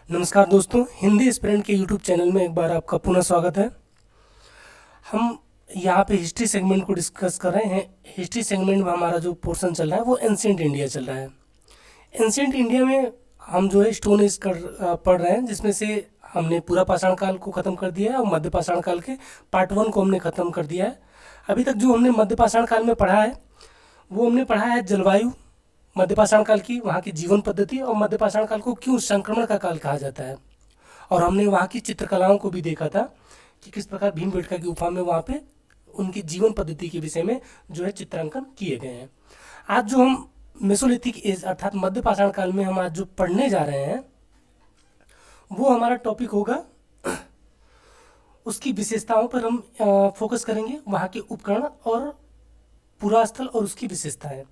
नमस्कार दोस्तों, हिंदी एस्पिरेंट के यूट्यूब चैनल में एक बार आपका पुनः स्वागत है। हम यहाँ पे हिस्ट्री सेगमेंट को डिस्कस कर रहे हैं। हिस्ट्री सेगमेंट में हमारा जो पोर्शन चल रहा है वो एंशिएंट इंडिया चल रहा है। एंशिएंट इंडिया में हम जो है स्टोन एज पढ़ रहे हैं, जिसमें से हमने पूरा पाषाण काल को ख़त्म कर दिया है और मध्य पाषाण काल के पार्ट 1 को हमने ख़त्म कर दिया है। अभी तक जो हमने मध्य पाषाण काल में पढ़ा है वो हमने पढ़ा है जलवायु, मध्य पाषाण काल की वहाँ की जीवन पद्धति, और मध्य पाषाण काल को क्यों संक्रमण का काल कहा जाता है। और हमने वहाँ की चित्रकलाओं को भी देखा था कि किस प्रकार भीमबेटका की गुफा में वहाँ पे उनकी जीवन पद्धति के विषय में जो है चित्रांकन किए गए हैं। आज जो हम मेसोलिथिक एज अर्थात मध्य पाषाण काल में हम आज जो पढ़ने जा रहे हैं वो हमारा टॉपिक होगा, उसकी विशेषताओं पर हम फोकस करेंगे, वहाँ के उपकरण और पुरास्थल और उसकी विशेषताएं।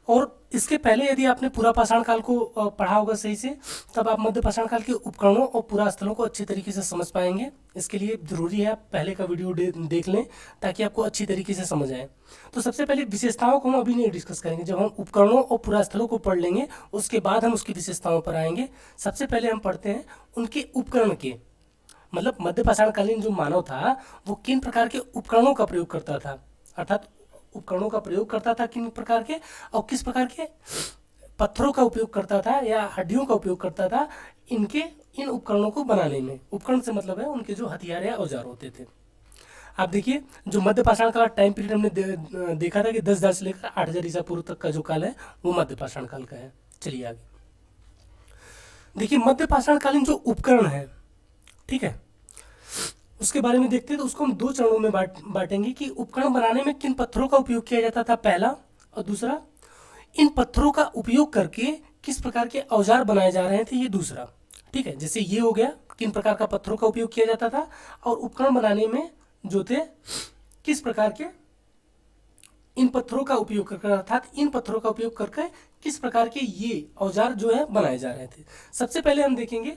और इसके पहले यदि आपने पूरा पाषाण काल को पढ़ा होगा सही से, तब आप मध्य पाषाण काल के उपकरणों और पुरास्थलों को अच्छी तरीके से समझ पाएंगे। इसके लिए ज़रूरी है आप पहले का वीडियो देख लें ताकि आपको अच्छी तरीके से समझ आए। तो सबसे पहले विशेषताओं को हम अभी नहीं डिस्कस करेंगे, जब हम उपकरणों और पुरास्थलों को पढ़ लेंगे उसके बाद हम उसकी विशेषताओं पर आएंगे। सबसे पहले हम पढ़ते हैं उनके उपकरण के, मतलब मध्य पाषाणकालीन जो मानव था वो किन प्रकार के उपकरणों का प्रयोग करता था, अर्थात उपकरणों का प्रयोग करता था किन प्रकार के, और किस प्रकार के पत्थरों का उपयोग करता था या हड्डियों का उपयोग करता था इन उपकरणों को बनाने में। उपकरण से मतलब है उनके जो हथियार या औजार होते थे। आप देखिए, जो मध्य पाषाण का टाइम पीरियड हमने देखा था कि 10,000 से लेकर 8,000 ईसा पूर्व तक का जो काल है वो मध्य पाषाण काल का है। चलिए आगे देखिए, मध्य पाषाणकालीन जो उपकरण है, ठीक है, उसके बारे में देखते हैं। तो उसको हम दो चरणों में बांटेंगे कि उपकरण बनाने में किन पत्थरों का उपयोग किया जाता था, पहला, और दूसरा इन पत्थरों का उपयोग करके किस प्रकार के औजार बनाए जा रहे थे, ये दूसरा। ठीक है, जैसे ये हो गया किन प्रकार का पत्थरों का उपयोग किया जाता था, और उपकरण बनाने में जो थे किस प्रकार के इन पत्थरों का उपयोग करके, अर्थात इन पत्थरों का उपयोग करके किस प्रकार के ये औजार जो है बनाए जा रहे थे। सबसे पहले हम देखेंगे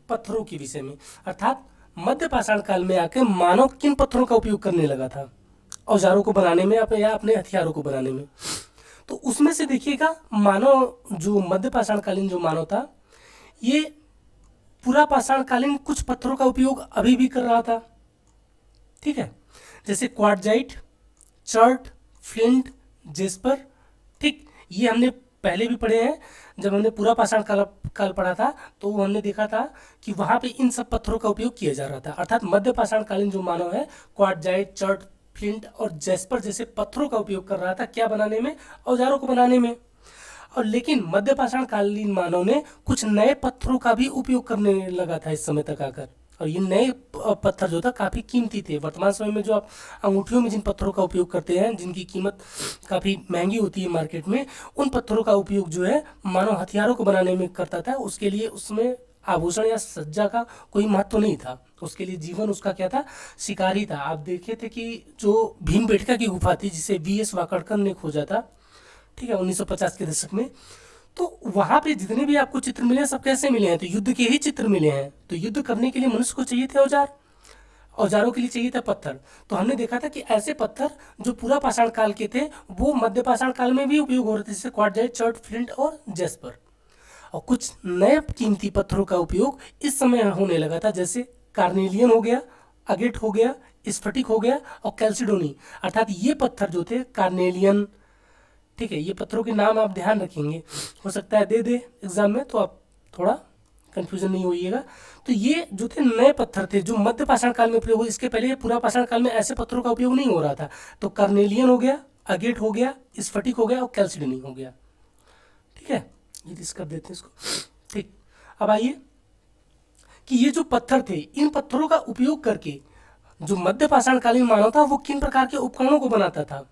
पत्थरों के विषय में, अर्थात मध्य पाषाण काल में आकर मानव किन पत्थरों का उपयोग करने लगा था औजारों को बनाने में या अपने हथियारों को बनाने में। तो उसमें से देखिएगा, मानव जो मध्य पाषाणकालीन जो मानव था ये पूरा पाषाणकालीन कुछ पत्थरों का उपयोग अभी भी कर रहा था। ठीक है, जैसे क्वार्टजाइट, चर्ट, फ्लिंट, जेस्पर। ठीक, ये हमने पहले भी पढ़े हैं। जब हमने पूरा पाषाण काल पढ़ा था तो हमने देखा था कि वहाँ पे इन सब पत्थरों का उपयोग किया जा रहा था, अर्थात मध्य पाषाणकालीन जो मानव है क्वार्टजाइट, चर्ट, फ्लिंट और जेस्पर जैसे पत्थरों का उपयोग कर रहा था, क्या बनाने में, औजारों को बनाने में। और लेकिन मध्य पाषाणकालीन मानव ने कुछ नए पत्थरों का भी उपयोग करने लगा था इस समय तक आकर, और ये नए पत्थर जो था काफ़ी कीमती थे। वर्तमान समय में जो आप अंगूठियों में जिन पत्थरों का उपयोग करते हैं, जिनकी कीमत काफ़ी महंगी होती है मार्केट में, उन पत्थरों का उपयोग जो है मानव हथियारों को बनाने में करता था। उसके लिए उसमें आभूषण या सज्जा का कोई महत्व नहीं था, उसके लिए जीवन उसका क्या था, शिकार ही था। आप देखे थे कि जो भीमबेटका की गुफा थी जिसे वी.एस. वाकड़कर ने खोजा था, ठीक है, 1950 के दशक में, तो वहाँ पे जितने भी आपको चित्र मिले हैं सब कैसे मिले हैं, तो युद्ध के ही चित्र मिले हैं। तो युद्ध करने के लिए मनुष्य को चाहिए थे औजार, औजारों के लिए चाहिए था पत्थर। तो हमने देखा था कि ऐसे पत्थर जो पूरा पाषाण काल के थे वो मध्य पाषाण काल में भी उपयोग हो रहे थे, जैसे क्वार्टजाइट, चर्ट, फ्लिंट और जेस्पर। और कुछ नए कीमती पत्थरों का उपयोग इस समय होने लगा था, जैसे कार्नेलियन हो गया, अगेट हो गया, स्फटिक हो गया और कैल्सिडोनी। अर्थात ये पत्थर जो थे कार्नेलियन, ठीक है, ये पत्थरों के नाम आप ध्यान रखेंगे, हो सकता है दे एग्जाम में, तो आप थोड़ा कंफ्यूजन नहीं होइएगा। तो ये जो थे नए पत्थर थे जो मध्य पाषाण काल में प्रयोग हुए, इसके पहले पूरा पाषाण काल में ऐसे पत्थरों का उपयोग नहीं हो रहा था। तो कार्नेलियन हो गया, अगेट हो गया, स्फटिक हो गया और कैल्सिडोनी हो गया। ठीक है, ये डिस्कस कर देते हैं इसको। ठीक, अब आइए कि ये जो पत्थर थे, इन पत्थरों का उपयोग करके जो मध्य पाषाणकालीन मानव था वो किन प्रकार के उपकरणों को बनाता था।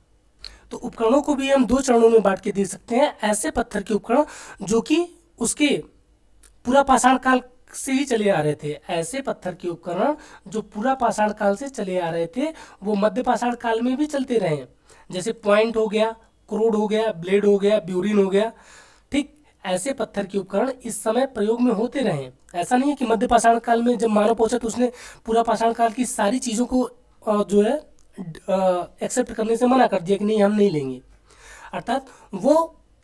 तो उपकरणों को भी हम दो चरणों में बांट के देख सकते हैं। ऐसे पत्थर के उपकरण जो कि उसके पूरा पाषाण काल से ही चले आ रहे थे, ऐसे पत्थर के उपकरण जो पूरा पाषाण काल से चले आ रहे थे वो मध्य पाषाण काल में भी चलते रहे, जैसे पॉइंट हो गया, क्रोड हो गया, ब्लेड हो गया, ब्यूरिन हो गया। ठीक, ऐसे पत्थर के उपकरण इस समय प्रयोग में होते रहे। ऐसा नहीं है कि मध्य पाषाण काल में जब मानव पहुंचा तो उसने पूरा पाषाण काल की सारी चीज़ों को जो है एक्सेप्ट करने से मना कर दिया कि नहीं, हम नहीं लेंगे। अर्थात वो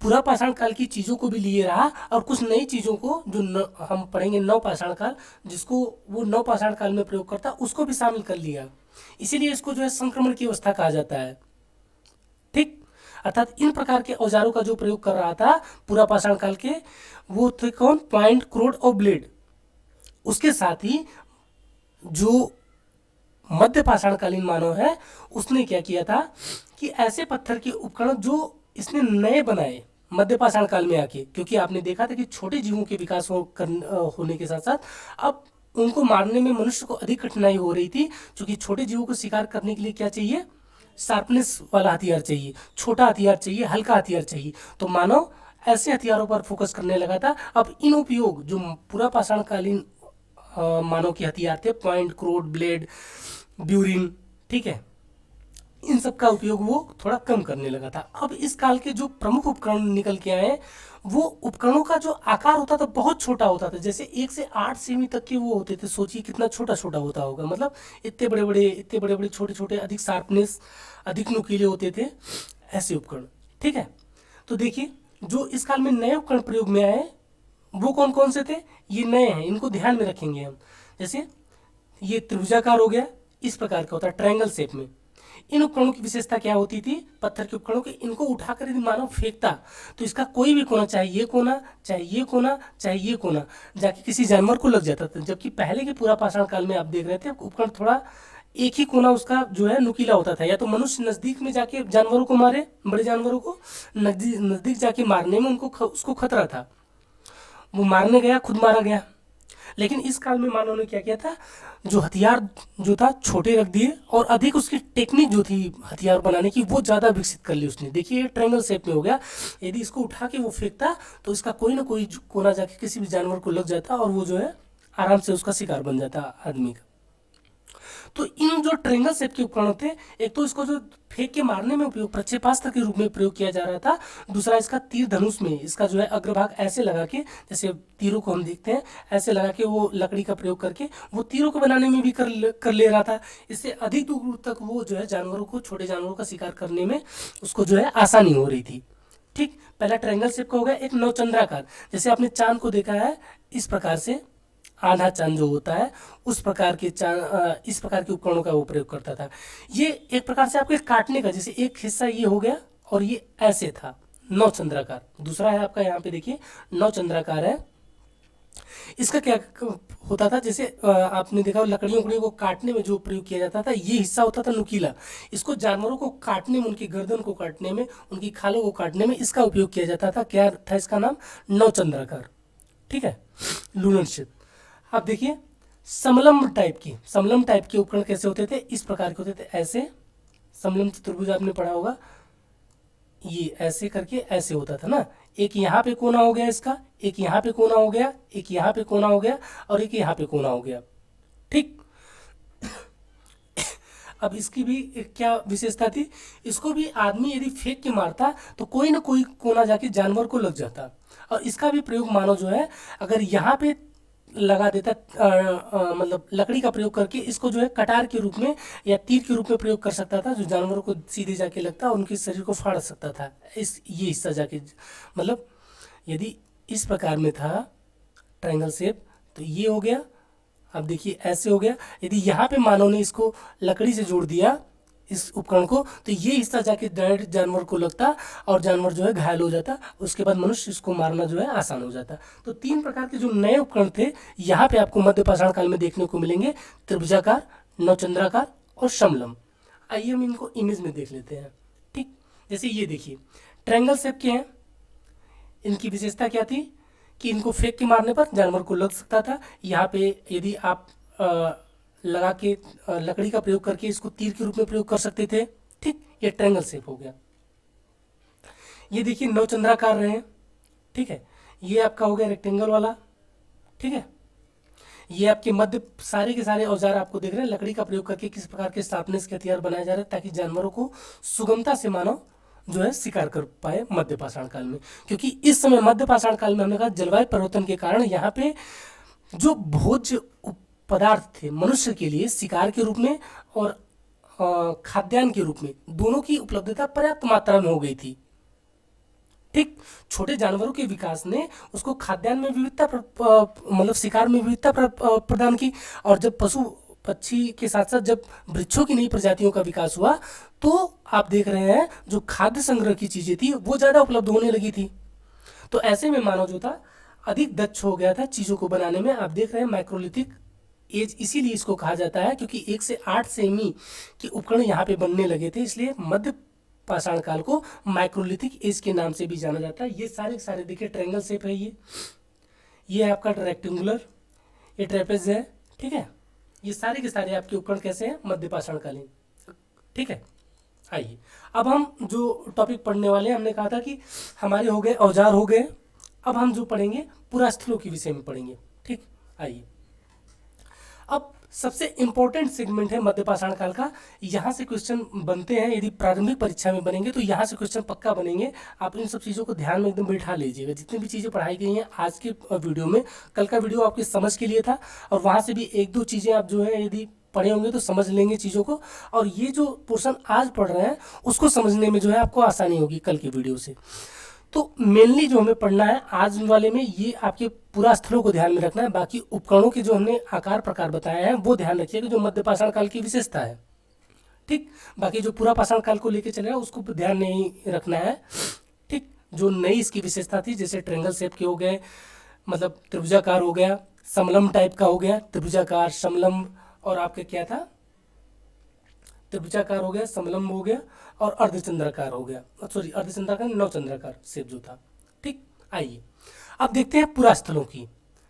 पूरा पाषाण काल की चीज़ों को भी लिए रहा और कुछ नई चीज़ों को जो हम पढ़ेंगे नव पाषाण काल, जिसको वो नव पाषाण काल में प्रयोग करता, उसको भी शामिल कर लिया। इसीलिए इसको जो है संक्रमण की अवस्था कहा जाता है। ठीक, अर्थात इन प्रकार के औजारों का जो प्रयोग कर रहा था पूरा पाषाण काल के, वो थे कौन? पॉइंट, क्रोड और ब्लेड। उसके साथ ही जो मध्य पाषाणकालीन मानव है उसने क्या किया था कि ऐसे पत्थर के उपकरण जो इसने नए बनाए मध्य पाषाण काल में आके, क्योंकि आपने देखा था कि छोटे जीवों के विकास होने के साथ साथ अब उनको मारने में मनुष्य को अधिक कठिनाई हो रही थी, क्योंकि छोटे जीवों को शिकार करने के लिए क्या चाहिए? शार्पनेस वाला हथियार चाहिए, छोटा हथियार चाहिए, हल्का हथियार चाहिए। तो मानव ऐसे हथियारों पर फोकस करने लगा था। अब इन उपयोग जो पूरा पाषाणकालीन मानव के हथियार थे, पॉइंट, क्रोड, ब्लेड, ब्यूरिन, ठीक है, इन सब का उपयोग वो थोड़ा कम करने लगा था। अब इस काल के जो प्रमुख उपकरण निकल के आए, वो उपकरणों का जो आकार होता था बहुत छोटा होता था। जैसे 1 से 8 सेमी तक के वो होते थे। सोचिए कितना छोटा छोटा होता होगा, मतलब इतने बड़े बड़े छोटे छोटे, अधिक शार्पनेस, अधिक नुकीले होते थे ऐसे उपकरण। ठीक है, तो देखिए जो इस काल में नए उपकरण प्रयोग में आए वो कौन कौन से थे? ये नए हैं, इनको ध्यान में रखेंगे हम। जैसे ये त्रिभुजाकार हो गया, इस प्रकार का होता है ट्रायंगल शेप में। इन उपकरणों की विशेषता क्या होती थी? पत्थर के उपकरणों के, इनको उठाकर यदि मानव फेंकता तो इसका कोई भी कोना, चाहे ये कोना, चाहे ये कोना, चाहे ये कोना, जाके किसी जानवर को लग जाता था। जबकि पहले के पूरा पाषाण काल में आप देख रहे थे उपकरण थोड़ा एक ही कोना उसका जो है नुकीला होता था। या तो मनुष्य नजदीक में जाके जानवरों को मारे, बड़े जानवरों को नजदीक जाके मारने में उसको खतरा था, वो मारने गया, खुद मारा गया। लेकिन इस काल में मानव ने क्या किया था? जो हथियार जो था छोटे रख दिए और अधिक उसकी टेक्निक जो थी हथियार बनाने की वो ज़्यादा विकसित कर ली उसने। देखिए ये ट्रायंगल शेप में हो गया, यदि इसको उठा के वो फेंकता तो इसका कोई ना कोई कोना जाके किसी भी जानवर को लग जाता और वो जो है आराम से उसका शिकार बन जाता आदमी का। तो इन जो ट्रायंगल शेप के उपकरण थे, एक तो इसको जो फेंक के मारने में उपयोग, प्रक्षेपास्त्र के रूप में प्रयोग किया जा रहा था। दूसरा इसका तीर धनुष में, इसका जो है अग्रभाग ऐसे लगा के, जैसे तीरों को हम देखते हैं ऐसे लगा के वो लकड़ी का प्रयोग करके वो तीरों को बनाने में भी कर ले रहा था। इससे अधिक दूर तक वो जो है जानवरों को, छोटे जानवरों का शिकार करने में उसको जो है आसानी हो रही थी। ठीक, पहला ट्रायंगल शेप का हो गया। एक नवचंद्राकार, जैसे आपने चांद को देखा है इस प्रकार से, आधा चांद जो होता है उस प्रकार के चांद, इस प्रकार के उपकरणों का वो प्रयोग करता था। ये एक प्रकार से आपके काटने का, जैसे एक हिस्सा ये हो गया और ये ऐसे था नवचंद्राकार। दूसरा है आपका, यहाँ पे देखिए नवचंद्राकार है। इसका क्या होता था? जैसे आपने देखा लकड़ियों को काटने में जो प्रयोग किया जाता था, ये हिस्सा होता था नुकीला। इसको जानवरों को काटने में, उनकी गर्दन को काटने में, उनकी खालों को काटने में इसका उपयोग किया जाता था। क्या था इसका नाम? नवचंद्राकार। ठीक है, लूनर शेप। अब देखिए समलम्ब टाइप के उपकरण कैसे होते थे? इस प्रकार के होते थे, ऐसे समलम्ब चतुर्भुज आपने पढ़ा होगा, ये ऐसे करके ऐसे होता था ना। एक यहाँ पे कोना हो गया इसका, एक यहाँ पे कोना हो गया, एक यहाँ पे कोना हो गया और एक यहाँ पे कोना हो गया। ठीक, अब इसकी भी क्या विशेषता थी? इसको भी आदमी यदि फेंक के मारता तो कोई ना कोई कोना जाके जानवर को लग जाता। और इसका भी प्रयोग मानो जो है अगर यहाँ पे लगा देता, मतलब लकड़ी का प्रयोग करके इसको जो है कटार के रूप में या तीर के रूप में प्रयोग कर सकता था, जो जानवरों को सीधे जाके लगता, उनके शरीर को फाड़ सकता था। ये हिस्सा जाके, मतलब यदि इस प्रकार में था ट्रायंगल शेप तो ये हो गया। अब देखिए ऐसे हो गया। यदि यहाँ पे मानव ने इसको लकड़ी से जोड़ दिया इस उपकरण को, तो ये हिस्सा जाके डायरेक्ट जानवर को लगता और जानवर जो है घायल हो जाता। उसके बाद मनुष्य इसको मारना जो है आसान हो जाता। तो 3 प्रकार के जो नए उपकरण थे यहाँ पे आपको मध्य पाषाण काल में देखने को मिलेंगे, त्रिभुजाकार, नवचंद्राकार और समलम्ब। आइए हम इनको इमेज में देख लेते हैं। ठीक, जैसे ये देखिए ट्रायंगल शेप के हैं। इनकी विशेषता क्या थी कि इनको फेंक के मारने पर जानवर को लग सकता था। यहाँ पे यदि आप लगा के लकड़ी का प्रयोग करके इसको तीर के रूप में प्रयोग कर सकते थे। ठीक, ये ट्रायंगल शेप हो गया। ये देखिए नवचंद्राकार रहे। ठीक है, ये आपका हो गया रेक्टेंगल वाला। ठीक है, ये आपके मध्य सारे के सारे औजार आपको देख रहे हैं लकड़ी का प्रयोग करके किस प्रकार के शार्पनेस के हथियार बनाए जा रहे हैं, ताकि जानवरों को सुगमता से मानव जो है शिकार कर पाए मध्य पाषाण काल में। क्योंकि इस समय मध्य पाषाण काल में हमने कहा जलवायु परिवर्तन के कारण यहाँ पे जो भोज्य पदार्थ थे मनुष्य के लिए शिकार के रूप में और खाद्यान्न के रूप में, दोनों की उपलब्धता पर्याप्त मात्रा में हो गई थी। ठीक, छोटे जानवरों के विकास ने उसको खाद्यान्न में विविधता मतलब शिकार में विविधता प्रदान की। और जब पशु पक्षी के साथ साथ जब वृक्षों की नई प्रजातियों का विकास हुआ तो आप देख रहे हैं जो खाद्य संग्रह की चीज़ें थी वो ज़्यादा उपलब्ध होने लगी थी। तो ऐसे में मानव जो था अधिक दक्ष हो गया था चीज़ों को बनाने में। आप देख रहे हैं माइक्रोलिथिक एज इसीलिए इसको कहा जाता है क्योंकि 1 से 8 सेमी के उपकरण यहाँ पे बनने लगे थे, इसलिए मध्य पाषाण काल को माइक्रोलिथिक एज के नाम से भी जाना जाता है। ये सारे देखिए ट्रायंगल शेप है, ये है आपका रेक्टेंगुलर, ये ट्रेपेज है, ठीक है। ये सारे के सारे आपके उपकरण कैसे हैं, मध्य पाषाण कालीन, ठीक है। आइए अब हम जो टॉपिक पढ़ने वाले हैं, हमने कहा था कि हमारे हो गए औजार हो गए, अब हम जो पढ़ेंगे पुरास्थलों के विषय में पढ़ेंगे, ठीक। आइए अब सबसे इम्पोर्टेंट सेगमेंट है मध्य पाषाण काल का, यहाँ से क्वेश्चन बनते हैं, यदि प्रारंभिक परीक्षा में बनेंगे तो यहाँ से क्वेश्चन पक्का बनेंगे। आप इन सब चीज़ों को ध्यान में एकदम बैठा लीजिएगा। जितनी भी चीज़ें पढ़ाई गई हैं आज के वीडियो में, कल का वीडियो आपकी समझ के लिए था और वहाँ से भी 1-2 चीज़ें आप जो है यदि पढ़े होंगे तो समझ लेंगे चीज़ों को, और ये जो पोर्शन आज पढ़ रहे हैं उसको समझने में जो है आपको आसानी होगी कल की वीडियो से। तो मेनली जो हमें पढ़ना है आज वाले में, ये आपके पुरास्थलों को ध्यान में रखना है। बाकी उपकरणों के जो हमने आकार प्रकार बताए हैं वो ध्यान रखिएगा, जो मध्य पाषाण काल की विशेषता है, ठीक। बाकी जो पूरा पाषाण काल को लेकर चलेगा उसको ध्यान नहीं रखना है, ठीक। जो नई इसकी विशेषता थी जैसे ट्रायंगल शेप के हो गए, मतलब त्रिभुजाकार हो गया, समलम टाइप का हो गया, त्रिभुजाकार, समलम, और आपके क्या था, त्रिभुजाकार हो गया, समलंब हो गया और अर्धचंद्राकार हो गया, सॉरी अर्धचंद्राकार नवचंद्राकार शेप जो था, ठीक। आइए अब देखते हैं पुरास्थलों की।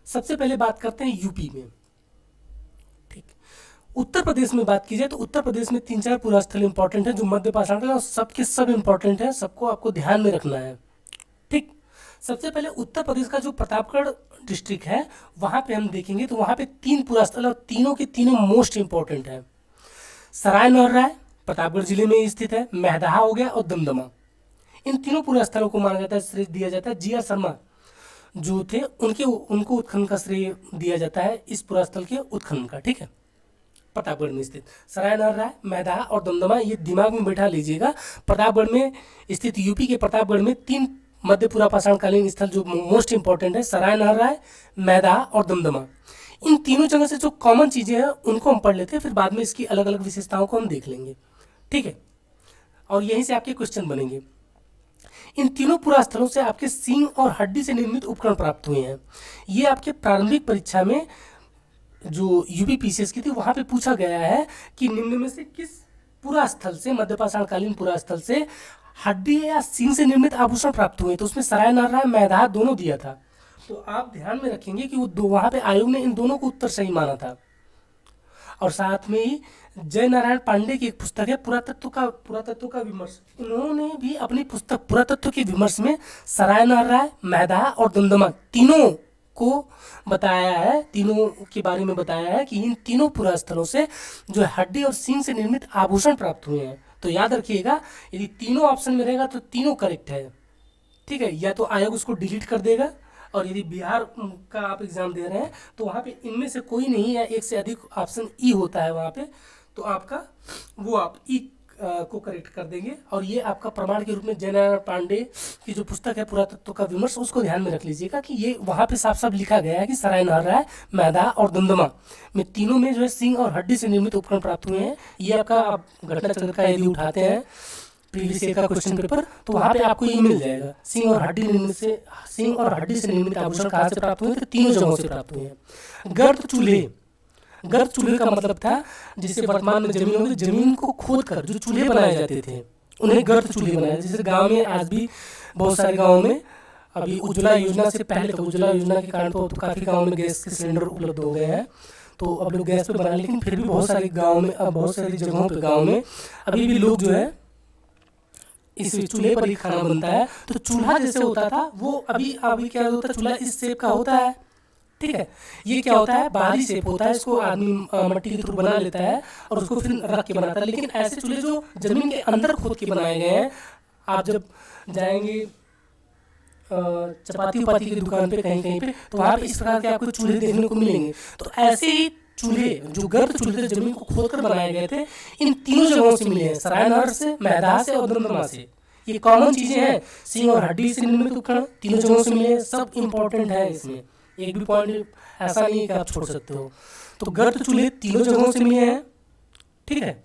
सबसे पहले बात करते हैं यूपी में, ठीक। उत्तर प्रदेश में बात की जाए तो उत्तर प्रदेश में 3-4 पुरास्थल इंपॉर्टेंट है जो मध्य पाषाण काल, और सबके सब इंपॉर्टेंट है, सबको आपको ध्यान में रखना है, ठीक। सबसे पहले उत्तर प्रदेश का जो प्रतापगढ़ डिस्ट्रिक्ट है वहाँ पे हम देखेंगे तो वहाँ पे 3 पुरास्थल और तीनों के तीनों मोस्ट इंपॉर्टेंट है। सराय नरराय प्रतापगढ़ जिले में स्थित है, महदहा हो गया और दमदमा, इन तीनों पुरास्थलों को माना जाता है, श्रेय दिया जाता है। जी.आर. शर्मा जो थे उनको उत्खनन का श्रेय दिया जाता है इस पुरास्थल के उत्खनन का, ठीक है। प्रतापगढ़ में स्थित सराय नरराय, महदहा और दमदमा, ये दिमाग में बैठा लीजिएगा। प्रतापगढ़ में स्थित यूपी के प्रतापगढ़ में 3 मध्य पूरा पाषाणकालीन स्थल जो मोस्ट इंपॉर्टेंट है, सराय नरराय, मैदाहा और दमदमा। इन तीनों जगह से जो कॉमन चीज़ें हैं उनको हम पढ़ लेते हैं, फिर बाद में इसकी अलग अलग विशेषताओं को हम देख लेंगे, ठीक है। और यहीं से आपके क्वेश्चन बनेंगे। इन तीनों पुरास्थलों से आपके सींग और हड्डी से निर्मित उपकरण प्राप्त हुए हैं। ये आपके प्रारंभिक परीक्षा में जो यूपी पीसीएस की थी वहाँ पे पूछा गया है कि निम्न में से किस पुरास्थल से, मध्य पाषाणकालीन पुरास्थल से हड्डी या सींग से निर्मित आभूषण प्राप्त हुए। तो उसमें सराय नरराय, मैदाहा दोनों दिया था। तो आप ध्यान में रखेंगे कि वो दो, वहाँ पे आयोग ने इन दोनों को उत्तर सही माना था। और साथ में ही जय नारायण पांडे की एक पुस्तक है पुरातत्व का विमर्श, उन्होंने भी अपनी पुस्तक पुरातत्व के विमर्श में सराय नरराय, मैदाहा और दमदमा तीनों को बताया है, तीनों के बारे में बताया है कि इन तीनों पुरास्थलों से जो हड्डी और सींग से निर्मित आभूषण प्राप्त हुए हैं। तो याद रखिएगा, यदि तीनों ऑप्शन में रहेगा तो तीनों करेक्ट है, ठीक है। या तो आयोग उसको डिलीट कर देगा, और यदि बिहार का आप एग्जाम दे रहे हैं तो वहाँ पे इनमें से कोई नहीं है, एक से अधिक ऑप्शन ई होता है वहाँ पे, तो आपका वो आप ई को करेक्ट कर देंगे। और ये आपका प्रमाण के रूप में जय नारायण पांडे की जो पुस्तक है पुरातत्व का विमर्श, उसको ध्यान में रख लीजिएगा कि ये वहाँ पे साफ साफ लिखा गया है कि सराय नरराय, मैदाहा और दमदमा में तीनों में जो है सींग और हड्डी से निर्मित उपकरण प्राप्त हुए हैं। ये आपका आप घटना चक्र का यदि उठाते हैं प्रीवियस ईयर का क्वेश्चन पेपर तो वहाँ पे आपको ये मिल जाएगा, सींग और हड्डी से निर्मित आभूषण कहाँ से प्राप्त हुए, तो तीनों जगहों से प्राप्त हुए हैं। गर्त चूल्हे का मतलब था जिसे वर्तमान में जमीन होगी, जमीन को खोद कर जो चूल्हे बनाए जाते थे उन्हें गर्त चूल्हे बनाए। जैसे गांव में आज भी बहुत सारे गांवों में, अभी उज्ज्वला योजना से पहले तो उज्ज्वला योजना के कारण तो काफ़ी गाँव में गैस के सिलेंडर उपलब्ध हो गए हैं, तो अब लोग गैस पे बनाए, लेकिन फिर भी बहुत सारे गाँव में, अब बहुत सारी जगहों पर गाँव में अभी भी लोग जो है इस चूल्हे पर ही खाना बनता है। तो चूल्हा जैसे होता था वो अभी क्या होता है, चूल्हा इस शेप का होता है, ठीक है। ये क्या होता है, बाहरी शेप होता है, इसको आदमी मट्टी के थ्रू बना लेता है और उसको फिर रख के बनाता है। लेकिन ऐसे चूल्हे जो जमीन के अंदर खोद के बनाए गए हैं, आप जब जाएंगे चपाती उपाती की दुकान पे कहीं पे, तो वहाँ पे इस प्रकार के आपको चूल्हे देखने को मिलेंगे। तो ऐसे ही चूल्हे जो गर्त चूल्हे थे जमीन को खोदकर बनाए गए थे, इन तीनों जगहों से मिले हैं, सराय नहर से, मैदाहा से और दमदमा से। ये कॉमन चीजें हैं। सींग और हड्डी से निर्मित उपकरण तीनों जगहों से मिले हैं, सब इंपॉर्टेंट है इसमें, एक भी पॉइंट ऐसा नहीं है कि आप छोड़ सकते हो। तो गर्त चूल्हे तीनों जगहों से मिले हैं, ठीक है।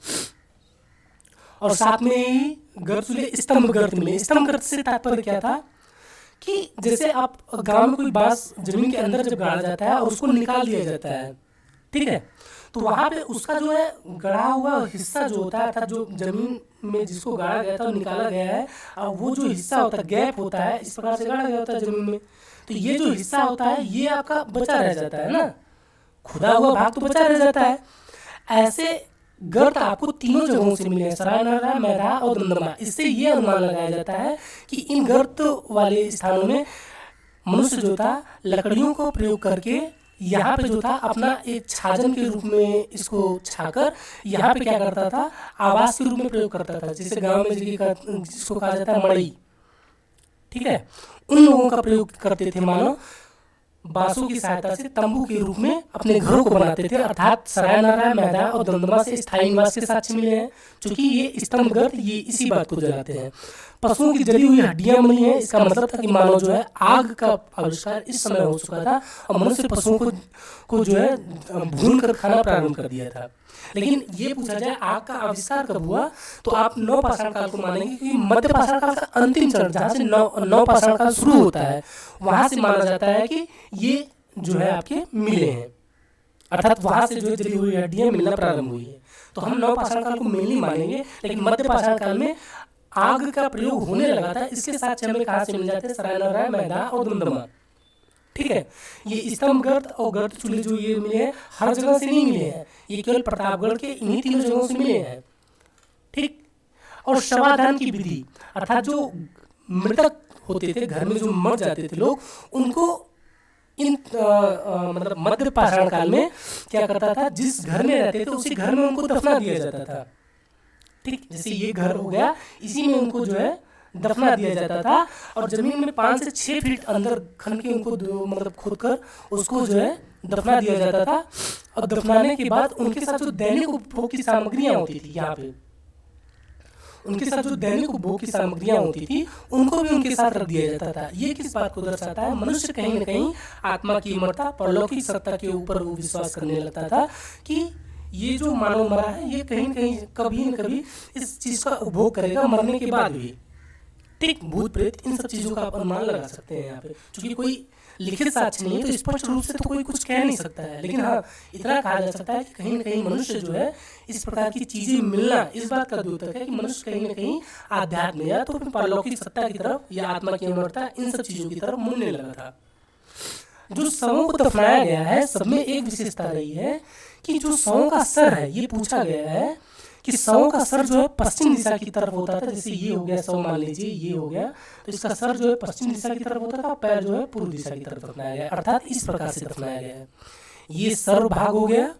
और साथ में ही गर्त चूल्हे स्तंभ गर्त मिले। स्तंभ गर्त से तात्पर्य क्या था कि जैसे आप गांव में कोई बांस जमीन के अंदर जब गाड़ा जाता है और उसको निकाल दिया जाता है, ठीक है, तो वहां पे उसका जो है गड़ा हुआ हिस्सा जो होता है, अर्थात जो जमीन में जिसको गाड़ा गया था और निकाला गया है, और वो जो हिस्सा होता है, गैप होता है, इस प्रकार से गाड़ा गया होता है जमीन में, तो ये जो हिस्सा होता है ये आपका बचा रह जाता है ना, खुदा हुआ भाग तो बचा रह जाता है। ऐसे गर्त आपको तीनों जगहों से मिले हैं, सराय नारायण, मैदाहा और दमदमा। इससे ये अनुमान लगाया जाता है कि इन गर्त वाले स्थानों में मनुष्य जो था लकड़ियों को प्रयोग करके यहाँ पे जो था अपना एक छाजन के रूप में इसको छाकर यहाँ पे क्या करता था, आवास के रूप में प्रयोग करता था। जैसे गांव में जिसको कहा जाता है मड़ई, ठीक है, उन लोगों का प्रयोग करते थे, मानो बांसों की सहायता से तंबू के रूप में अपने घरों को बनाते थे। अर्थात सराय नारायण, मैदाहा और दमदमा से स्थायी निवास के साक्ष्य मिले हैं, क्योंकि ये स्तंभ गर्त ये इसी बात को जलाते हैं। पशुओं की जली हुई हड्डियां मिली हैं, इसका मतलब था कि मानव जो है आग का आविष्कार इस समय हो चुका था और मनुष्य पशुओं को जो है भून कर खाना प्रारंभ कर दिया था। लेकिन ये पूछा जाए आग का आविष्कार कब हुआ, तो आप नवपाषाण काल को मानेंगे, क्योंकि मध्य पाषाण काल का अंतिम चरण जहाँ से नवपाषाण काल शुरू होता है वहां से माना जाता है कि ये जो है आपके मिले हैं, अर्थात वहां से जो है जली हुई हड्डियां मिलना प्रारंभ हुई है। तो हम नवपाषाण काल को मेनली मानेंगे, लेकिन मध्य पाषाण काल में आग का प्रयोग होने लगा था। इसके साथ हमें कहाँ से मिल जाते हैं, सराय नारायण, मैदाहा और दमदमा, ठीक है। ये स्तंभ गर्त और गर्त चूल्हे जो ये मिले हैं हर जगह से नहीं मिले हैं, ये केवल प्रतापगढ़ के इन्हीं तीनों जगहों से मिले हैं, ठीक। और शवाधान की विधि, अर्थात जो मृतक होते थे घर में, जो मर जाते थे लोग, उनको इन मतलब मध्य पाषाण काल में क्या करता था, जिस घर में रहते थे उसी घर में उनको दफना दिया जाता था, ठीक। जैसे ये घर हो गया, इसी में उनको जो है दफना दिया जाता था और जमीन में 5 से 6 फीट अंदर खन के उनको मतलब खोद कर उसको जो है दफना दिया जाता था। और दफनाने के बाद उनके साथ जो दैनिक उपभोग की सामग्रियां होती थी, यहाँ पे उनके साथ जो दैनिक उपभोग की सामग्रियां होती थी उनको भी उनके साथ रख दिया जाता था। ये किस बात को दर्शाता है, मनुष्य कहीं न कहीं आत्मा की अमरता, परलौकिक सत्ता के ऊपर वो विश्वास करने लगता था कि ये जो मानव मरा है ये कहीं न कहीं कभी न कभी इस चीज का उपभोग करेगा मरने के बाद भी, ठीक। भूत प्रेत इन सब चीजों का आप अनुमान लगा सकते हैं यहाँ पे, क्योंकि कोई लिखित साक्ष्य नहीं है तो स्पष्ट रूप से तो कोई कुछ कह नहीं सकता है, लेकिन हाँ इतना कहा जा सकता है कि कहीं न कहीं मनुष्य जो है इस प्रकार की चीजें मिलना इस बात का द्योतक है कि मनुष्य कहीं न कहीं आध्यात्म या तो पारलौकिक सत्ता की तरफ या आत्मा की अमरता इन सब चीजों की तरफ मुड़ने लगा था। जो शवों को दफनाया गया है सब में एक विशेषता रही है कि जो शवों का सर है, ये पूछा गया है कि शवों का सर जो है पश्चिम दिशा की तरफ होता था। जैसे ये हो गया शव, मान लीजिए ये हो गया, तो इसका सर जो है पश्चिम दिशा की तरफ होता था, पैर जो है पूर्व दिशा की तरफ दफनाया गया, अर्थात इस प्रकार से दफनाया गया है। ये सर भाग हो गया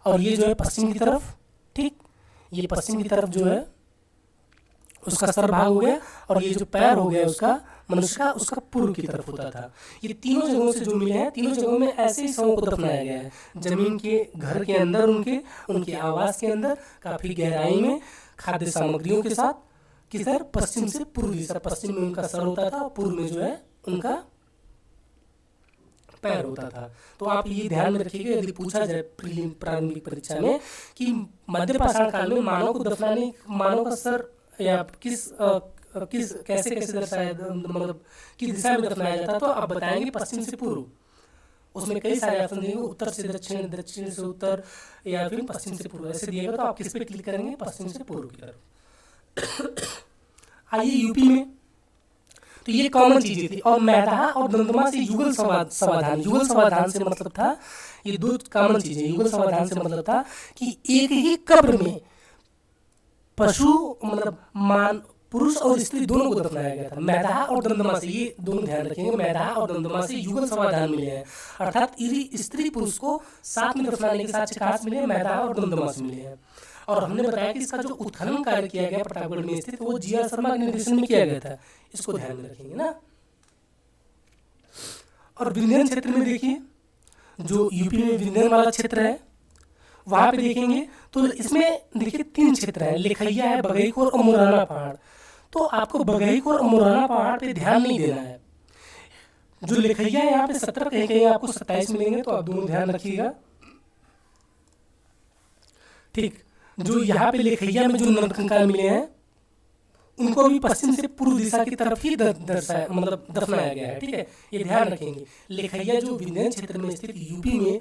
और ये जो है पश्चिम की तरफ, ठीक, ये पश्चिम की तरफ जो है उसका सर भाग हो गया और ये जो पैर हो गया उसका मनुष्य का, उसका पूर्व की तरफ होता था। ये तीनों जगहों से जो मिले हैं, तीनों जगहों में ऐसे ही शवों को दफनाया गया है, जमीन के घर के अंदर, उनके आवास के अंदर, काफी गहराई में, खाद्य सामग्रियों के साथ। किधर, पश्चिम से पूर्व दिशा, पश्चिम में उनका सर होता था और पूर्व में जो है उनका पैर होता था। तो आप ये ध्यान में रखिएगा यदि पूछा जाए प्रारंभिक परीक्षा में कि मध्य पाषाण काल में मानव को दफनाने, मानव का सर या किस कैसे दर्शाया, मतलब किस दिशा में दफनाया जाता, तो आप बताएंगे पश्चिम से पूर्व। उसमें कई सारे ऑप्शन देंगे, उत्तर से दक्षिण, दक्षिण से उत्तर, या फिर पश्चिम से पूर्व, ऐसे दिएगा तो आप किस पे क्लिक करेंगे, पश्चिम से पूर्व की तरफ। आइए यूपी में, तो ये कॉमन चीजें थी। और मैदाहा और दमदमा से युगल समाधान, युगल समाधान से मतलब था, ये दो कॉमन चीजें, युगल समाधान से मतलब था कि एक ही कब्र में पशु मतलब पुरुष और स्त्री दोनों को दफनाया गया था। मैदाहा और दमदमा से, ये दोनों ध्यान रखेंगे, मैदाहा और दमदमा से युगल समाधान मिले हैं, अर्थात स्त्री पुरुष को साथ में दफनाने के साथ कहाँ से मिले हैं, मैदाहा और दमदमा से मिले हैं। और हमने बताया कि इसका जो उत्खनन कार्य किया गया प्रतापगढ़ में स्थित, वो जी आर शर्मा के निर्देशन में किया गया था, इसको ध्यान में रखेंगे ना। और विंध्यन क्षेत्र में देखिए, जो यूपी में विंध्यन वाला क्षेत्र है वहां पे देखेंगे तो इसमें देखिए 3 क्षेत्र है, लेखैया है, बगईखोर और मुरैना पहाड़। तो आपको बघेईख और मुरैना पहाड़ पे ध्यान नहीं देना है। जो लिखैया है यहाँ पे 17 कहीं कहीं आपको 27 मिलेंगे, तो आप दोनों ध्यान रखिएगा। ठीक, जो यहाँ पे लिखैया में जो नरकंकाल मिले हैं उनको भी पश्चिम से पूर्व दिशा की तरफ ही दर्शाया मतलब दफनाया गया है। ठीक है, ये ध्यान रखेंगे। लिखैया जो विंध्य क्षेत्र में स्थित यूपी में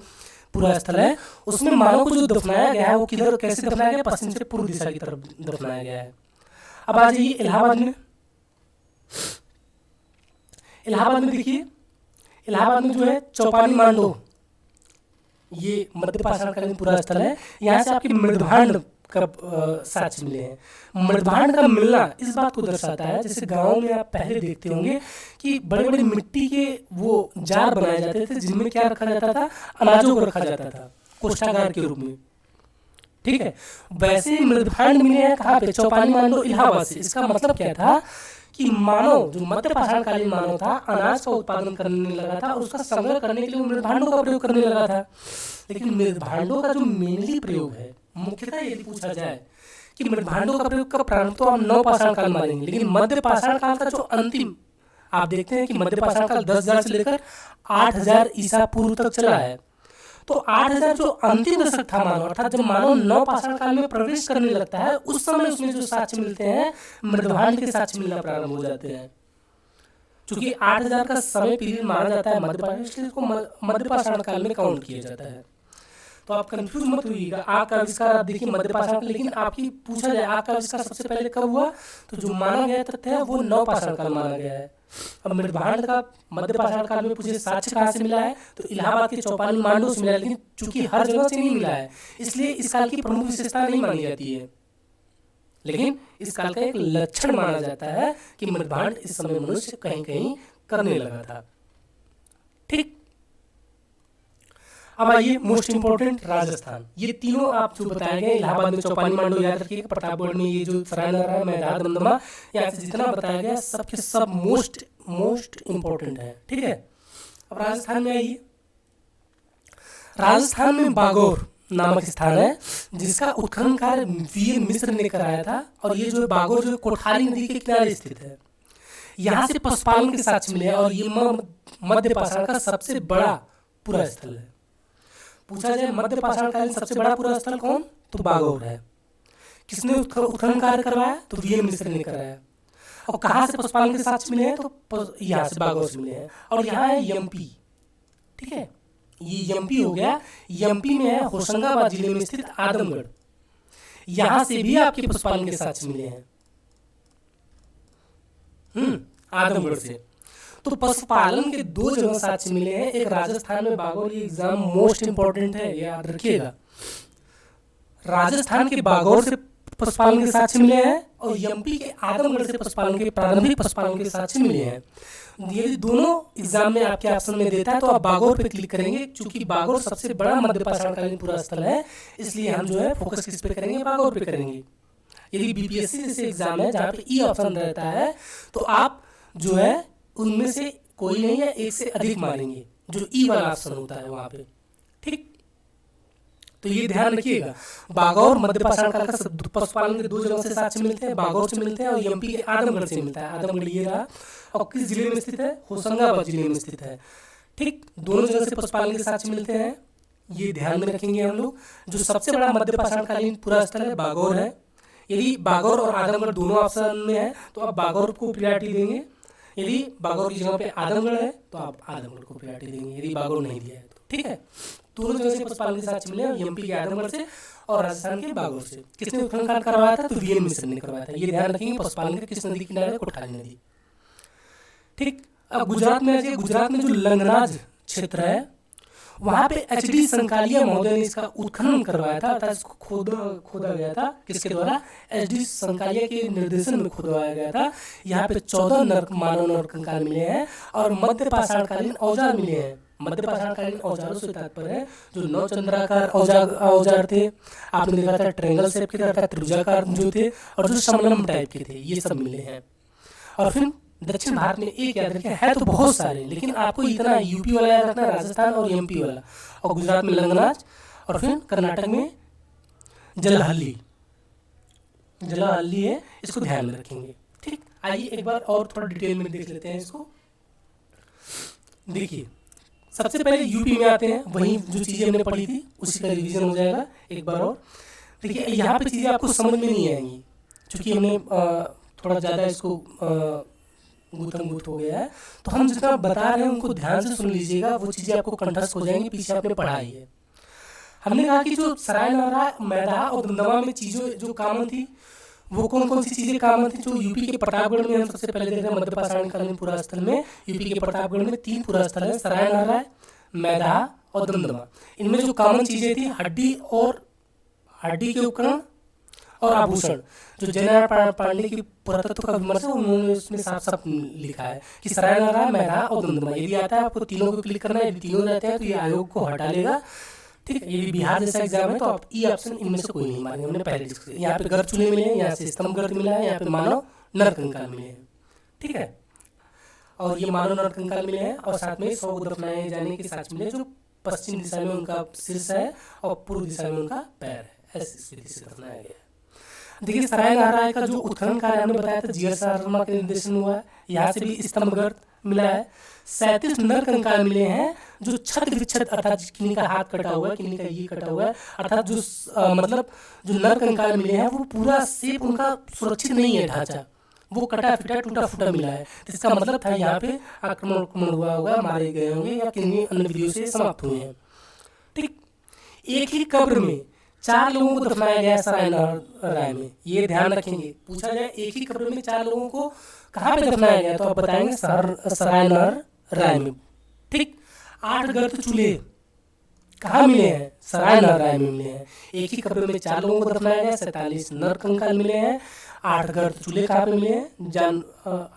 पूरा स्थल है, उसमें मानव को जो दफनाया गया है वो किधर कैसे दफनाया गया, पश्चिम से पूर्व दिशा की तरफ दफनाया गया है। अब आ जाइए इलाहाबाद में। इलाहाबाद में देखिए, इलाहाबाद में जो है चौपानी मांडो, ये मध्य पाषाणकालीन पूरा स्थल है। यहाँ से आपके मृदभांड का साक्ष्य मिले हैं। मृदभांड का मिलना इस बात को दर्शाता है, जैसे गाँव में आप पहले देखते होंगे कि बड़े बड़े मिट्टी के वो जार बनाए जाते थे जिनमें क्या रखा जाता था, अनाजों को रखा जाता था कोष्ठागार के रूप में। ठीक है, वैसे मृदभांड मिले हैं कहाँ पे, चौपानी मांडो इलाहाबाद से। इसका मतलब क्या था कि मानव जो मध्य पाषाणकालीन मानव था अनाज का उत्पादन करने लगा था और उसका संग्रह करने के लिए वो मृदभांडों का प्रयोग करने लगा था। लेकिन मृदभांडों का जो मेनली प्रयोग है, मुख्यतः यदि पूछा जाए कि मृदभांडों का प्रयोग कब प्रारंभ, तो आप नवपाषाण काल मानेंगे। लेकिन मध्य पाषाण काल का जो अंतिम आप देखते हैं कि मध्य पाषाण काल 10,000 से लेकर 8,000 ईसा पूर्व तक चला है। तो 8,000 जो अंतिम दशक था मानव, अर्थात जब मानव नवपाषाण काल में प्रवेश करने लगता है, उस समय उसमें जो साक्ष्य मिलते हैं मृदभांड के साक्ष्य मिलना प्रारंभ हो जाते हैं। चूंकि 8,000 का समय पीरियड माना जाता है मध्य पाषाण, इसलिए इसको मध्य पाषाण काल में काउंट किया जाता है। तो आप कंफ्यूज मत होइएगा। आग का आविष्कार आप देखिए मध्य पाषाण काल, लेकिन आपकी पूछा जाए आग का आविष्कार सबसे पहले कब हुआ, तो जो माना गया तथ्य है वो नवपाषाण काल माना गया है। अब मृदभांड का मध्य पाषाण काल में पूछे साक्ष्य कहाँ से मिला है, तो इलाहाबाद के चौपानी मांडो से मिला है। लेकिन चूंकि हर जगह से नहीं मिला है, इसलिए इस काल की प्रमुख विशेषता नहीं मानी जाती है। लेकिन इस काल का एक लक्षण माना जाता है कि मृदभांड इस समय मनुष्य कहीं कहीं करने लगा था। ठीक, अब आइए मोस्ट इंपोर्टेंट राजस्थान। ये तीनों आप जो बताए गए, इलाहाबाद में चौपानी मांडो याद रखिएगा, प्रतापगढ़ में ये जो सरायनगर है, मैदान दमदमा, यहाँ से जितना बताया गया सबके सब मोस्ट इंपोर्टेंट है। ठीक है, अब राजस्थान में आइए। राजस्थान में बागौर नामक स्थान है जिसका उत्खनन कार्य वीएन मिश्र ने कराया था। और ये जो बागौर जो कोठारी नदी के किनारे स्थित है, यहाँ से पशुपालन के साक्ष्य मिले हैं और ये मध्य पाषाण का सबसे बड़ा पूरा स्थल है। पूछा जाए मध्य पाषाणकालीन सबसे बड़ा पूरा स्थल कौन, तो बागौर है। किसने उत्खनन कार्य करवाया, तो वीएन मिश्र ने कराया। और कहाँ से पशुपालन के साक्ष्य मिले हैं, तो यहाँ से बागौर से मिले हैं। और यहाँ है एमपी। ठीक है, ये एमपी हो गया। एमपी में है होशंगाबाद जिले में स्थित आदमगढ़, यहाँ से भी आपके पशुपालन के साक्ष्य मिले हैं। आदमगढ़ से। तो पशुपालन के दो जगह साक्ष्य मिले हैं, एक राजस्थान में बागौर। ये एग्जाम मोस्ट इंपोर्टेंट है, याद रखिएगा। राजस्थान के बागौर से पशुपालन के साक्ष्य मिले हैं और एमपी के आदमगढ़ से पशुपालन के प्रारंभिक पशुपालन के साक्ष्य मिले हैं। ये दोनों एग्जाम में आपके ऑप्शन में देता है, तो आप बागौर पे क्लिक करेंगे। चूंकि बागौर सबसे बड़ा मध्य पाषाणकालीन पूरा स्थल है, इसलिए हम जो है फोकस किस पे करेंगे, बागौर पे करेंगे। यदि बीपीएससी जैसे एग्जाम है जहाँ पे ई ऑप्शन रहता है, तो आप जो है उनमें से कोई नहीं है, एक से अधिक मानेंगे, जो ई वाला ऑप्शन होता है वहां पे। ठीक, तो ये ध्यान रखिएगा। बागौर मध्य पाषाण काल का पशुपालन के दो जगह से साक्ष्य मिलते हैं, बागौर से मिलते हैं और एमपी के आदमगढ़ से मिलता है। आदमगढ़ ये रहा, और किस जिले में स्थित है, होशंगाबाद जिले में स्थित है। ठीक, दोनों जगह से पशुपालन के साक्ष्य मिलते हैं, ये ध्यान में रखेंगे हम लोग। जो सबसे बड़ा मध्य पाषाणकालीन पूरा स्थल है बागौर है। यदि बागौर और आदमगढ़ दोनों ऑप्शन में है तो आप बागौर को प्रायोरिटी देंगे। यदि बागौर की जगह पे आदमगढ़ है तो आप आदमगढ़ को प्रायोरिटी देंगे, यदि बागौर नहीं दिया है तो। ठीक है, दोनों जगह से पशुपालन के साक्ष्य मिले, एमपी के आदमगढ़ से और राजस्थान के बागौर से। किसने उत्खनन कार्य करवाया था, तो वीएन मिश्र ने करवाया था। ये ध्यान रखेंगे। पशुपालन के किस नदी के किनारे, कोठारी नदी। ठीक, अब गुजरात में आइए। गुजरात में जो लंगनाज क्षेत्र है वहाँ पे एचडी संकालिया महोदय ने इसका उत्खनन करवाया था, अर्थात इसको खोदा गया था। किसके द्वारा, एचडी संकालिया के निर्देशन में खुदवाया गया था। यहाँ पे 14 मानव नरकंकाल मिले हैं और मध्य पाषाणकालीन औजार मिले हैं। मध्य पाषाणकालीन औजारों से तात्पर्य है जो नौचंद्राकार औजार थे, आपने देखा था ट्रायंगल शेप के थे, अर्थात त्रिभुजाकार जो थे, और जो समलंब टाइप के थे, ये सब मिले हैं। और फिर दक्षिण भारत में एक याद रखें, है तो बहुत सारे, लेकिन आपको इतना यूपी वाला याद रखना, राजस्थान और एमपी वाला, और गुजरात में लंगनाज, और फिर कर्नाटक में जलहल्ली है, इसको ध्यान में रखेंगे। ठीक, आइए एक बार और थोड़ा डिटेल में देख लेते हैं इसको। देखिए, सबसे पहले यूपी में आते हैं, वहीं जो चीज़ें हमने पढ़ी थी उसी का रिवीजन हो जाएगा एक बार और। देखिए यहाँ पे चीज़ें आपको समझ में नहीं आएंगी, क्योंकि हमने थोड़ा ज़्यादा इसको गुथम गुथ हो गया है, तो हम जितना बता रहे हैं उनको ध्यान से सुन लीजिएगा, वो चीज़ें आपको कंठस्थ हो जाएंगी, पीछे आपने पढ़ाई है। हमने कहा कि जो सरायनारा, मैदाह और दमदमा में चीज़ें जो कॉमन थी, वो कौन कौन सी चीज़ें कॉमन थी? जो यूपी के प्रतापगढ़ में हम सबसे पहले देख रहे हैं, मध्य पाषाण कालीन पुरा स्थल में यूपी के प्रतापगढ़ में 3 पुरा स्थल है, सरायनारा, मैदाह और दमदमा। इनमें जो कॉमन चीज़ें थी, हड्डी के उपकरण और आभूषण। जो जयनारायण पांडे की पुरातत्व का विमर्श है, उन्होंने उसमें साफ साफ लिखा है कि सरायनारा, मैदाह और दमदमा यदि आता है आपको तीनों को क्लिक करना है, यदि तीनों रहते हैं तो ये आयोग को हटा लेगा। ठीक है, यदि बिहार जैसा एग्जाम है तो आप ई ऑप्शन इनमें से कोई नहीं मारेंगे, हमने पहले डिस्कस किया। यहाँ पे गर्भ चूल्हे मिले हैं, यहाँ से स्तंभ गर्त मिला है, यहाँ पे मानव नर कंकाल मिले हैं। ठीक है, और ये मानव नर कंकाल मिले हैं, और साथ में 100 को दफनाए जाने के साक्ष्य मिले, जो पश्चिम दिशा में उनका शीर्ष है और पूर्व दिशा में उनका पैर है, ऐसी स्थिति से दफनाया गया है। देखिए, सरायनारा का जो उत्खनन कार्य हमने बताया था, जी.एस. शर्मा के निर्देशन हुआ है, यहाँ से भी स्तंभ गर्त मिला है। 37 नर कंकाल मिले हैं, जो छत विच्छेद, अर्थात किन्हीं का हाथ कटा हुआ है, किन्हीं का ये कटा हुआ है, अर्थात जो मतलब जो नर कंकाल मिले हैं वो पूरा शेप उनका सुरक्षित नहीं है, ढांचा वो कटा फिटा टूटा फूटा मिला है। तो इसका मतलब था यहाँ पे आक्रमण हुआ होगा, मारे गए होंगे या किन्हीं अन्य विधियों से समाप्त हुए हैं। ठीक, एक ही कब्र में 4 लोगों को दफनाया गया है सरायनारा में, ये ध्यान रखेंगे। पूछा जाए एक ही कब्र में 4 लोगों को कहाँ पे दफनाया गया, तो आप बताएंगे सरायनारा में। ठीक, 8 गर्त चूल्हे कहाँ मिले हैं? सरायनारा में मिले हैं। एक ही कब्र में 4 लोगों को दफनाया गया, 47 नर कंकाल मिले हैं। 8 गर्त चूल्हे कहाँ पे मिले हैं?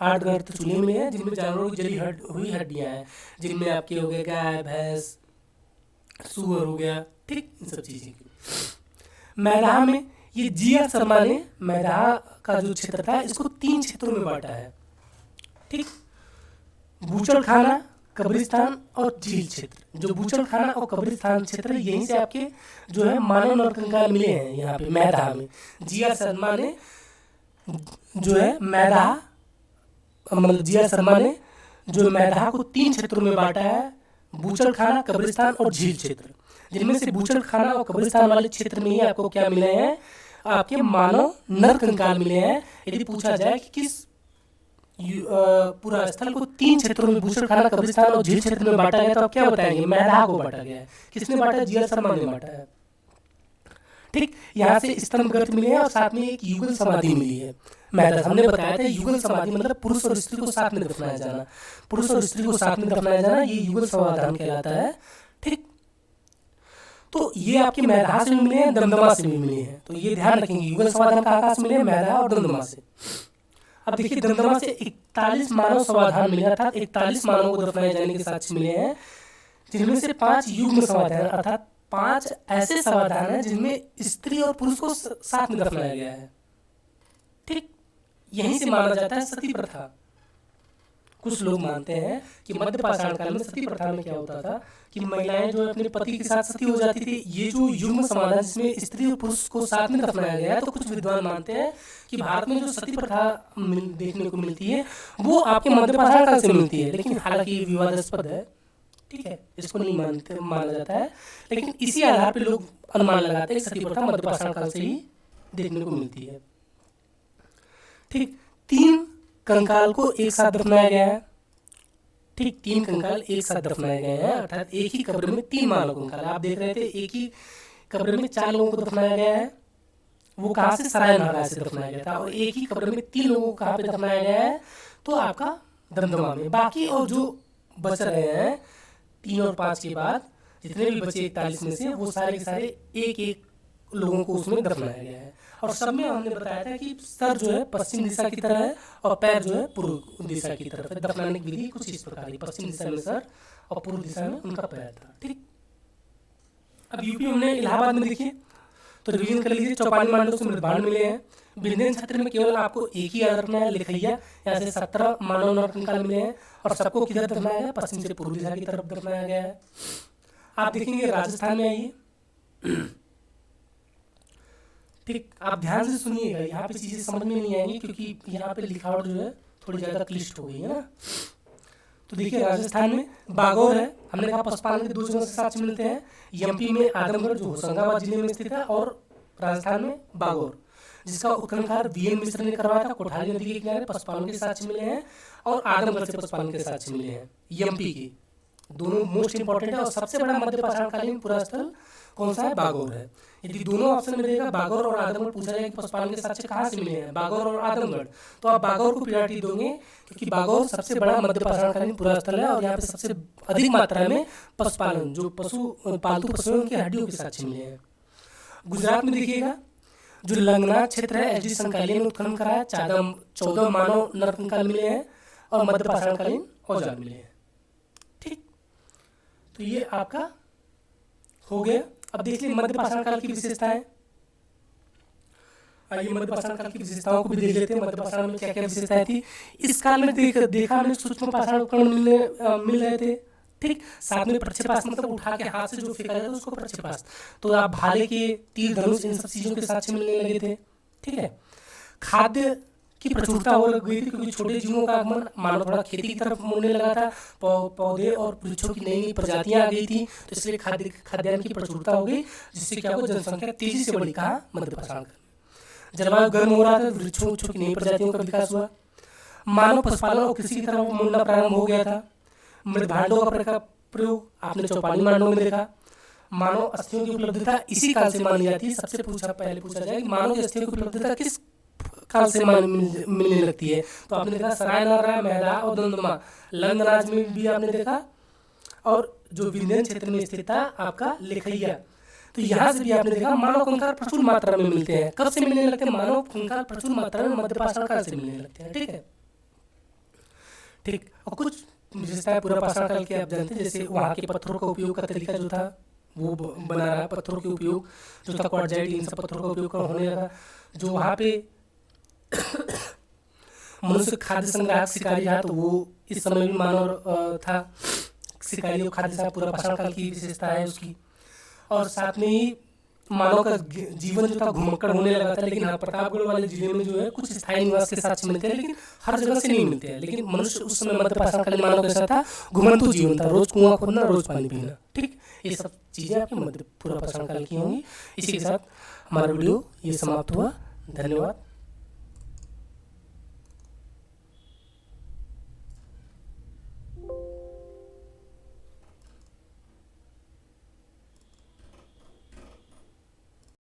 8 गर्त चूल्हे मिले हैं, जिनमें जानवरों की जली हुई हड्डियाँ हैं, जिनमें आपके हो गए गाय, भैंस, सुअर हो गया। ठीक, इन सब चीज़ें की। मैदाह में ये जी.एस. शर्मा ने मैदाह का जो क्षेत्र था इसको 3 क्षेत्रों में बांटा है। ठीक, बूचड़खाना, कब्रिस्तान और झील क्षेत्र। जो बूचड़खाना और कब्रिस्तान क्षेत्र है, यहीं से आपके जो है मानव नर कंकाल मिले हैं यहाँ पे मैदाह में। जी.एस. शर्मा ने जो है मैदाह, मतलब जी.एस. शर्मा ने जो मैदाह को 3 क्षेत्रों में बांटा है, बूचड़खाना, कब्रिस्तान और झील क्षेत्र। जिनमें से बूचड़खाना और कब्रिस्तान वाले क्षेत्र में ही आपको क्या मिले हैं? आपके मानव नर कंकाल मिले हैं। यदि पूछा जाए कि किस पूरा स्थल को 3 क्षेत्रों में, बूचड़खाना, कब्रिस्तान और झील क्षेत्र में बांटा गया, तो आप क्या बताएंगे? मैदाह को बांटा गया है। किसने बांटा? जी.एस. शर्मा ने बांटा है। ठीक, यहाँ से स्तंभ गर्त मिले हैं और साथ में एक युगल समाधि मिली है। मैदाह हमने बताया था, युगल समाधि मतलब पुरुष और स्त्री को साथ में दफनाया जाना, पुरुष और स्त्री को साथ में दफनाया जाना, ये युगल समाधान कहलाता है। ठीक, तो ये आपके मैदाह से भी मिले हैं, दमदमा से भी मिले हैं, तो ये ध्यान रखेंगे युगल समाधान कहाँ से मिले? मैदाह और दमदमा से। अब देखिए, दमदमा से 41 मानव समाधान मिले, अर्थात 41 मानव को दफनाए जाने के साक्ष्य मिले हैं, जिनमें से 5 युग्म समाधान, अर्थात 5 ऐसे समाधान हैं जिनमें स्त्री और पुरुष को साथ में दफनाया गया है। ठीक, यहीं से माना जाता है सती प्रथा। कुछ लोग मानते हैं कि मध्य पाषाण काल में सती प्रथा में क्या होता था कि महिलाएं जो अपने पति के साथ सती हो जाती थी। ये जो युग्म समाधान जिसमें स्त्री और पुरुष को साथ में दफनाया गया है, तो कुछ विद्वान मानते हैं कि भारत में जो सती प्रथा देखने को मिलती है वो आपके मध्य पाषाण काल से मिलती है, लेकिन हालांकि विवादास्पद है। ठीक है, इसको नहीं माना जाता है, लेकिन इसी आधार पर लोग अनुमान लगाते हैं कि सती प्रथा मध्य पाषाण काल से ही देखने को मिलती है। ठीक, 3 कंकाल को एक साथ दफनाया गया है। ठीक, 3 कंकाल एक साथ दफनाए गए हैं, अर्थात एक ही कब्र में 3 मानव कंकाल। आप देख रहे थे एक ही कब्र में 4 लोगों को दफनाया गया है, वो कहाँ से? सरायनारा से दफनाया गया था। और एक ही कब्र में 3 लोगों को कहाँ पे दफनाया गया है? तो आपका दमदमा में। बाकी और जो बच रहे हैं 3 और 5 के बाद जितने भी बचे 41 में से, वो सारे के सारे एक लोगों को उसमें दफनाया गया है। और सब में हमने बताया था कि सर जो है पश्चिम दिशा की तरह है और पैर जो है पूर्व दिशा की तरफ है। दफनाने की विधि कुछ इस प्रकार है, पश्चिम दिशा में सर और पूर्व दिशा में उनका पैर था। ठीक, अब यूपी हमने इलाहाबाद में देखिए, तो रिवीजन कर लीजिए। चौपानी मांडव से मृदभांड मिले हैं। विंध्यन क्षेत्र में केवल आपको एक ही याद रखना है, लिखैया, यहाँ से 17 मानव नर कंकाल मिले हैं और सबको किधर दफनाया गया? पश्चिम से पूर्व दिशा की तरफ दफनाया गया है। आप देखेंगे राजस्थान में आइए, ठीक, आप ध्यान से सुनिएगा, यहाँ पे चीज़ें समझ में नहीं आएंगी क्योंकि यहाँ पे लिखावट जो है थोड़ी ज़्यादा क्लिष्ट हो गई है ना। तो देखिए राजस्थान में बागौर है, हमने कहा पशुपालन के 2 जगह से साक्ष्य मिलते हैं, एमपी में आदमगढ़ जो होशंगाबाद जिले में स्थित है, और राजस्थान में बागौर, जिसका उत्खनन कार्य वीएन मिश्र ने करवाया था। कोठारी नदी के किनारे पशुपालन के साक्ष्य मिले हैं और आदमगढ़ से पशुपालन के साक्ष्य मिले हैं, एमपी के। दोनों मोस्ट इंपॉर्टेंट है। और सबसे बड़ा मध्य पाषाणकालीन पुरा स्थल कौन सा है? बागौर है। यदि दोनों ऑप्शन में रहेगा बागौर और आदमगढ़ पूछा जाएगा कि पशुपालन के साक्ष्य कहाँ से मिले हैं, बागौर और आदमगढ़, तो आप बागौर को प्रायोरिटी दोगे क्योंकि बागौर सबसे बड़ा मध्य पाषाणकालीन पुरा स्थल है और यहाँ पे सबसे अधिक मात्रा में पशुपालन, जो पालतू पशुओं की हड्डियों के साक्ष्य मिले हैं। गुजरात में देखिएगा जो लंगनाथ क्षेत्र है, एचडी संकालिया ने उत्खनन कराया, 14 मानव नरकंकाल मिले हैं और मध्य पाषाणकालीन औजार मिले हैं। ठीक, तो ये आपका हो गया। अब देख लीजिए मध्य पाषाणकाल की विशेषताएं। आइए मध्य पाषाणकाल की विशेषताओं को भी देख लेते हैं। मध्य पाषाण में क्या क्या विशेषताएं थी। इस काल में देखा हमने सूक्ष्म पाषाण उपकरण मिल रहे थे। ठीक, साथ में प्रक्षेपास्त्र, मतलब उठा के हाथ से जो फेंका जाता है उसको प्रक्षेपास्त्र, तो आप भाले के, तीर धनुष, इन सब चीजों के साक्ष्य मिलने लगे थे। ठीक है, खाद्य की प्रचुरता हो गई थी क्योंकि छोटे जीवों का आगमन, मानव थोड़ा खेती की तरफ मुड़ने लगा था, पौधे और वृक्षों की नई नई प्रजातियां आ गई थी, तो इसलिए खाद्यान्न की प्रचुरता हो गई, जिससे क्या हुआ, जनसंख्या तेजी से बढ़ी। कहाँ? मध्य पाषाण काल में। जलवायु गर्म हो रहा था, वृक्षों की नई प्रजातियों का विकास हुआ, मानव पशुपालन और कृषि की तरफ मुड़ना प्रारंभ हो गया था। मृत भांडों का प्रयोग आपने चौपाली मांडों में देखा। मानव अस्थियों की उपलब्धता इसी काल से मानी जाती है। सबसे पहले पूछा जाए कि मानव की अस्थियों की उपलब्धता किस काल से मिलने लगती है, तो आपने देखा सराय नारायण, मेहदा और दंदमा, लंगनाज में भी आपने देखा, और जो विंध्य क्षेत्र में स्थित था आपका लेखैया, तो यहाँ से भी आपने देखा मानव कंकाल प्रचुर मात्रा में मिलते हैं। कब से मिलने लगते हैं? मानव कंकाल प्रचुर मात्रा में मध्य पाषाण काल से मिलने लगते हैं। ठीक है, ठीक, और कुछ विशेषताएं पूरा पाषाण काल के आप जानते हैं, जैसे वहाँ के पत्थरों का उपयोग का तरीका जो था वो बना रहा है, पत्थरों के उपयोग जो था क्वार्टजाइट, इन सब पत्थरों का उपयोग होने लगा। जो वहाँ पे मनुष्य खाद्य संग्राहक शिकारी था, तो वो इस समय भी मानव था, शिकारी और खाद्य से पूरा पाषाण काल की विशेषता है उसकी। और साथ में ही मानव का जीवन जो था घुमक्कड़ होने लगा था, लेकिन हाँ प्रतापगढ़ वाले जिले में जो है कुछ स्थायी निवास के साक्ष्य मिलते हैं, लेकिन हर जगह से नहीं मिलते हैं। लेकिन मनुष्य उस समय मध्य पाषाणकालीन मानव कैसा था? घुमंतु जीवन था, रोज कुआं खोदना, रोज पानी पीना। ठीक, ये सब चीजें आपके मध्य पूरा पाषाण काल की होंगी। इसी के साथ हमारा वीडियो ये समाप्त हुआ। धन्यवाद।